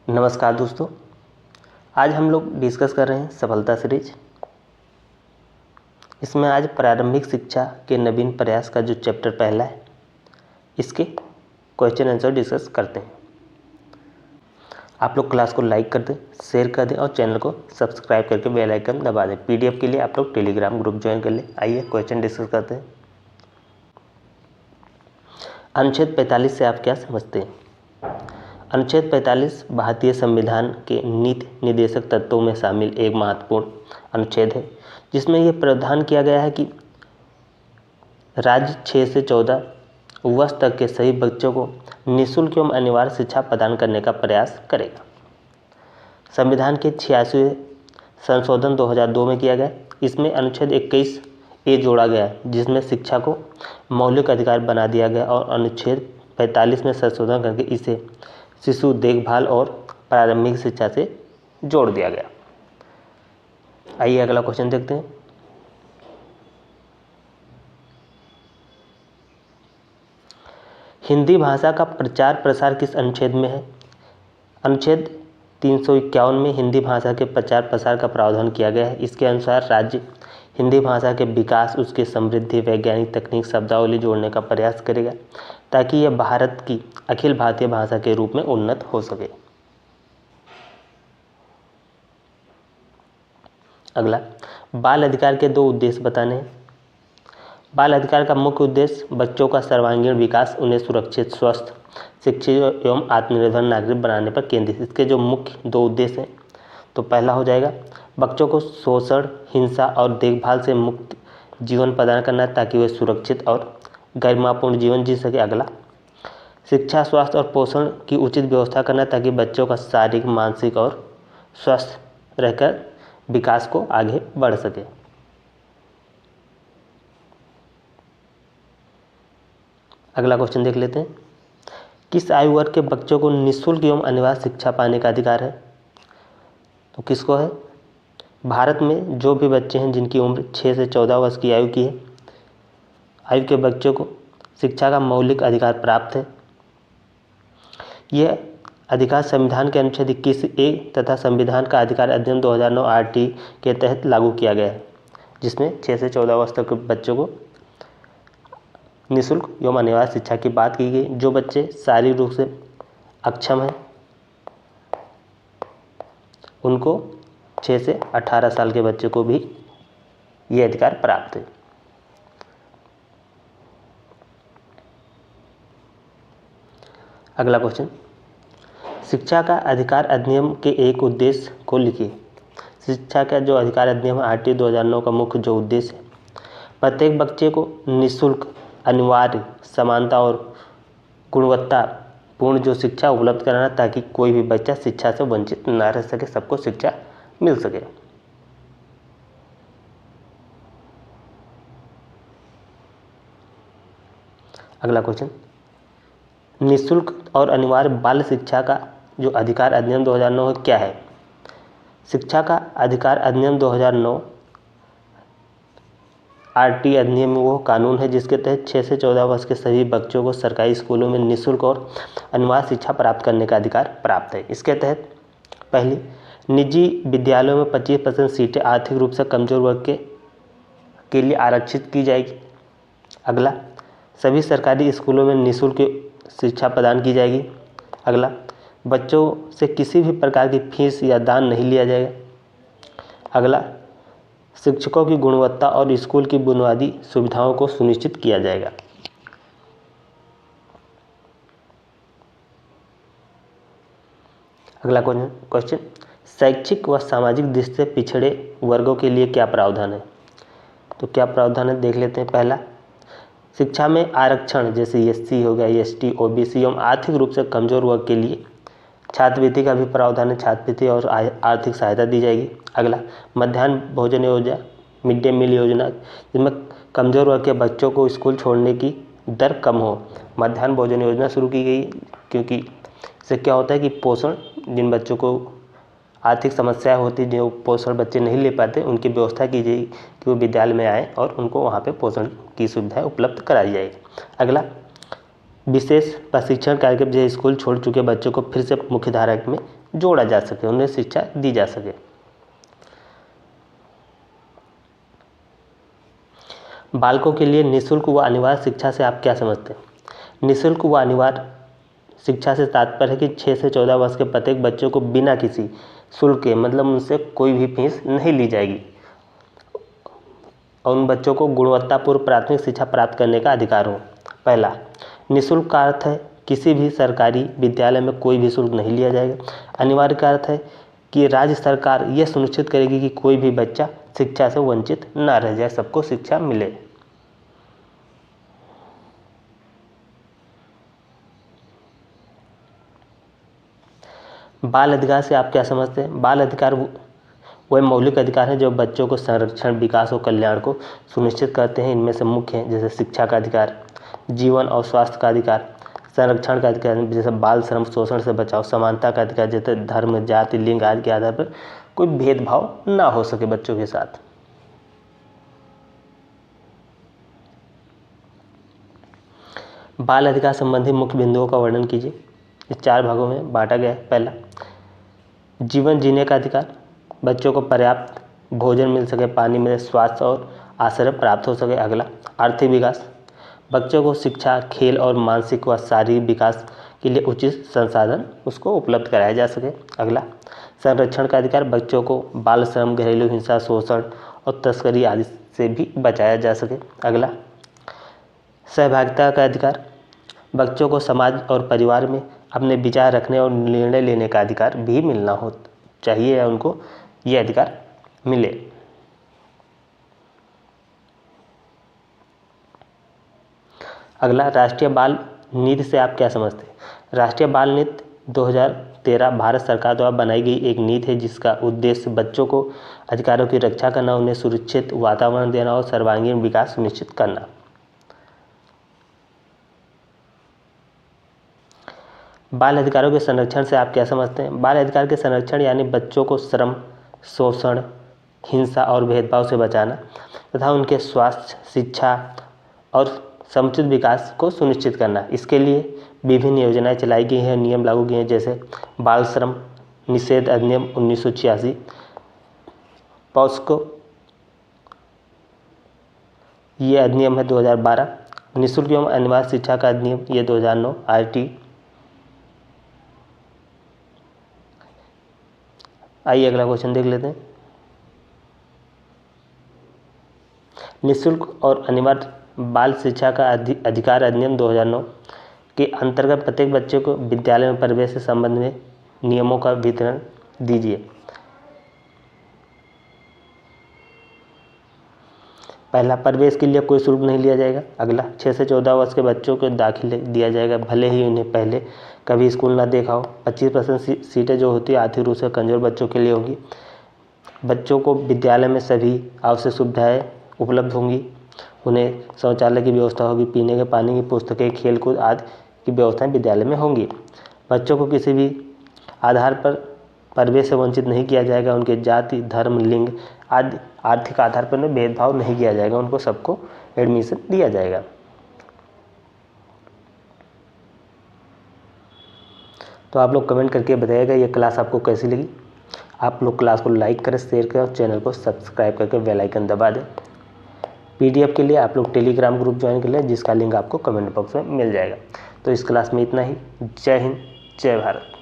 नमस्कार दोस्तों, आज हम लोग डिस्कस कर रहे हैं सफलता सीरीज। इसमें आज प्रारंभिक शिक्षा के नवीन प्रयास का जो चैप्टर पहला है, इसके क्वेश्चन आंसर डिस्कस करते हैं। आप लोग क्लास को लाइक कर दें, शेयर कर दें और चैनल को सब्सक्राइब करके बेल आइकन दबा दें। पीडीएफ के लिए आप लोग टेलीग्राम ग्रुप ज्वाइन कर लें। आइए क्वेश्चन डिस्कस करते हैं। अनुच्छेद 45 से आप क्या समझते हैं? अनुच्छेद 45 भारतीय संविधान के नीति निर्देशक तत्वों में शामिल एक महत्वपूर्ण अनुच्छेद है, जिसमें यह प्रावधान किया गया है कि राज्य 6 से 14 वर्ष तक के सभी बच्चों को निःशुल्क एवं अनिवार्य शिक्षा प्रदान करने का प्रयास करेगा। संविधान के 86वें संशोधन 2002 में किया गया। इसमें अनुच्छेद 21A जोड़ा गया है, जिसमें शिक्षा को मौलिक अधिकार बना दिया गया और अनुच्छेद 45 में संशोधन करके इसे शिशु देखभाल और प्रारंभिक शिक्षा से जोड़ दिया गया। आइए अगला क्वेश्चन देखते हैं। हिंदी भाषा का प्रचार प्रसार किस अनुच्छेद में है? अनुच्छेद 351 में हिंदी भाषा के प्रचार प्रसार का प्रावधान किया गया है। इसके अनुसार राज्य हिंदी भाषा के विकास, उसकी समृद्धि, वैज्ञानिक तकनीक, शब्दावली जोड़ने का प्रयास करेगा ताकि यह भारत की अखिल भारतीय भाषा के रूप में उन्नत हो सके। अगला, बाल अधिकार के 2 उद्देश्य बताने हैं। बाल अधिकार का मुख्य उद्देश्य बच्चों का सर्वांगीण विकास, उन्हें सुरक्षित, स्वस्थ, शिक्षित एवं आत्मनिर्भर नागरिक बनाने पर केंद्रित। इसके जो मुख्य 2 उद्देश्य हैं, तो पहला हो जाएगा बच्चों को शोषण, हिंसा और देखभाल से मुक्त जीवन प्रदान करना ताकि वे सुरक्षित और गरिमापूर्ण जीवन जी सके। अगला, शिक्षा, स्वास्थ्य और पोषण की उचित व्यवस्था करना ताकि बच्चों का शारीरिक, मानसिक और स्वस्थ रहकर विकास को आगे बढ़ सके। अगला क्वेश्चन देख लेते हैं। किस आयु वर्ग के बच्चों को निःशुल्क एवं अनिवार्य शिक्षा पाने का अधिकार है? तो किसको है? भारत में जो भी बच्चे हैं जिनकी उम्र 6 से 14 वर्ष की आयु की है, आयु के बच्चों को शिक्षा का मौलिक अधिकार प्राप्त है। यह अधिकार संविधान के अनुच्छेद 21A तथा संविधान का अधिकार अधिनियम 2009 RT के तहत लागू किया गया है, जिसमें 6 से 14 वर्ष तक के बच्चों को निःशुल्क एवं अनिवार्य शिक्षा की बात की गई। जो बच्चे शारीरिक रूप से अक्षम हैं, उनको 6 से 18 साल के बच्चे को भी ये अधिकार प्राप्त है। अगला क्वेश्चन, शिक्षा का अधिकार अधिनियम के एक उद्देश्य को लिखिए। शिक्षा का जो अधिकार अधिनियम RT 2009 का मुख्य जो उद्देश्य है, प्रत्येक बच्चे को निःशुल्क, अनिवार्य, समानता और गुणवत्तापूर्ण जो शिक्षा उपलब्ध कराना ताकि कोई भी बच्चा शिक्षा से वंचित न रह सके, सबको शिक्षा मिल सके। अगला क्वेश्चन, निःशुल्क और अनिवार्य बाल शिक्षा का जो अधिकार अधिनियम 2009 है क्या है? शिक्षा का अधिकार अधिनियम 2009 RT अधिनियम वो कानून है जिसके तहत 6 से 14 वर्ष के सभी बच्चों को सरकारी स्कूलों में निःशुल्क और अनिवार्य शिक्षा प्राप्त करने का अधिकार प्राप्त है। इसके तहत पहली, निजी विद्यालयों में 25% सीटें आर्थिक रूप से कमजोर वर्ग के लिए आरक्षित की जाएगी। अगला, सभी सरकारी स्कूलों में निःशुल्क शिक्षा प्रदान की जाएगी। अगला, बच्चों से किसी भी प्रकार की फीस या दान नहीं लिया जाएगा। अगला, शिक्षकों की गुणवत्ता और स्कूल की बुनियादी सुविधाओं को सुनिश्चित किया जाएगा। अगला क्वेश्चन, शैक्षिक व सामाजिक दृष्टि से पिछड़े वर्गों के लिए क्या प्रावधान है? तो क्या प्रावधान है देख लेते हैं। पहला, शिक्षा में आरक्षण जैसे SC हो गया, ST, OBC एवं आर्थिक रूप से कमजोर वर्ग के लिए छात्रवृत्ति का भी प्रावधान है, छात्रवृत्ति और आर्थिक सहायता दी जाएगी। अगला, मध्याह्न भोजन योजना, मिड डे मील योजना, जिसमें कमजोर वर्ग के बच्चों को स्कूल छोड़ने की दर कम हो, मध्याह्न भोजन योजना शुरू की गई, क्योंकि इससे क्या होता है कि पोषण, जिन बच्चों को आर्थिक समस्या होती, जो पोषण बच्चे नहीं ले पाते, उनकी व्यवस्था की जाएगी कि वो विद्यालय में आए और उनको वहाँ पे पोषण की सुविधाएं उपलब्ध कराई जाएगी। अगला, विशेष प्रशिक्षण कार्यक्रम जैसे स्कूल छोड़ चुके बच्चों को फिर से मुख्यधारा में जोड़ा जा सके, उन्हें शिक्षा दी जा सके। बालकों के लिए निःशुल्क व अनिवार्य शिक्षा से आप क्या समझते हैं? निःशुल्क व अनिवार्य शिक्षा से तात्पर्य है कि 6 से 14 वर्ष के प्रत्येक बच्चों को बिना किसी शुल्क के, मतलब उनसे कोई भी फीस नहीं ली जाएगी, और उन बच्चों को गुणवत्तापूर्ण प्राथमिक शिक्षा प्राप्त करने का अधिकार हो। पहला, निःशुल्क का अर्थ है किसी भी सरकारी विद्यालय में कोई भी शुल्क नहीं लिया जाएगा। अनिवार्य का अर्थ है कि राज्य सरकार यह सुनिश्चित करेगी कि कोई भी बच्चा शिक्षा से वंचित न रह जाए, सबको शिक्षा मिले। बाल अधिकार से आप क्या समझते हैं? बाल अधिकार वह मौलिक अधिकार हैं जो बच्चों को संरक्षण, विकास और कल्याण को सुनिश्चित करते हैं। इनमें से मुख्य हैं जैसे शिक्षा का अधिकार, जीवन और स्वास्थ्य का अधिकार, संरक्षण का अधिकार जैसे बाल श्रम शोषण से बचाव, समानता का अधिकार जैसे धर्म, जाति, लिंग आदि के आधार पर कोई भेदभाव ना हो सके बच्चों के साथ। बाल अधिकार संबंधी मुख्य बिंदुओं का वर्णन कीजिए। इस 4 भागों में बांटा गया है। पहला, जीवन जीने का अधिकार, बच्चों को पर्याप्त भोजन मिल सके, पानी मिले, स्वास्थ्य और आश्रय प्राप्त हो सके। अगला, आर्थिक विकास, बच्चों को शिक्षा, खेल और मानसिक व शारीरिक विकास के लिए उचित संसाधन उसको उपलब्ध कराया जा सके। अगला, संरक्षण का अधिकार, बच्चों को बाल श्रम, घरेलू हिंसा, शोषण और तस्करी आदि से भी बचाया जा सके। अगला, सहभागिता का अधिकार, बच्चों को समाज और परिवार में अपने विचार रखने और निर्णय लेने का अधिकार भी मिलना हो चाहिए या उनको ये अधिकार मिले। अगला, राष्ट्रीय बाल नीति से आप क्या समझते हैं? राष्ट्रीय बाल नीति 2013 भारत सरकार द्वारा बनाई गई एक नीति है जिसका उद्देश्य बच्चों को अधिकारों की रक्षा करना, उन्हें सुरक्षित वातावरण देना और सर्वांगीण विकास सुनिश्चित करना। बाल अधिकारों के संरक्षण से आप क्या समझते हैं? बाल अधिकार के संरक्षण यानी बच्चों को श्रम, शोषण, हिंसा और भेदभाव से बचाना तथा उनके स्वास्थ्य, शिक्षा और समुचित विकास को सुनिश्चित करना। इसके लिए विभिन्न योजनाएं चलाई गई हैं, नियम लागू किए हैं जैसे बाल श्रम निषेध अधिनियम 1986, पॉस्को ये अधिनियम है 2012, निःशुल्क एवं अनिवार्य शिक्षा का अधिनियम ये 2009, RT। आइए अगला क्वेश्चन देख लेते हैं। निःशुल्क और अनिवार्य बाल शिक्षा का अधिकार अधिनियम 2009 के अंतर्गत प्रत्येक बच्चे को विद्यालय में प्रवेश के संबंध में नियमों का विवरण दीजिए। पहला, प्रवेश के लिए कोई शुल्क नहीं लिया जाएगा। अगला, 6 से 14 वर्ष के बच्चों को दाखिले दिया जाएगा भले ही उन्हें पहले कभी स्कूल ना देखा हो। 25% सीटें जो होती है आर्थिक रूप से कमजोर बच्चों के लिए होंगी। बच्चों को विद्यालय में सभी आवश्यक सुविधाएं उपलब्ध होंगी, उन्हें शौचालय की व्यवस्था होगी, पीने के पानी की, पुस्तकें, खेलकूद आदि की व्यवस्थाएं विद्यालय में होंगी। बच्चों को किसी भी आधार पर प्रवेश से वंचित नहीं किया जाएगा, उनके जाति, धर्म, लिंग आदि आर्थिक आधार पर उन्हें भेदभाव नहीं किया जाएगा, उनको सबको एडमिशन दिया जाएगा। तो आप लोग कमेंट करके बताइएगा ये क्लास आपको कैसी लगी। आप लोग क्लास को लाइक करें, शेयर करें और चैनल को सब्सक्राइब करके बेल आइकन दबा दें। PDF के लिए आप लोग टेलीग्राम ग्रुप ज्वाइन कर लें जिसका लिंक आपको कमेंट बॉक्स में मिल जाएगा। तो इस क्लास में इतना ही। जय हिंद, जय भारत।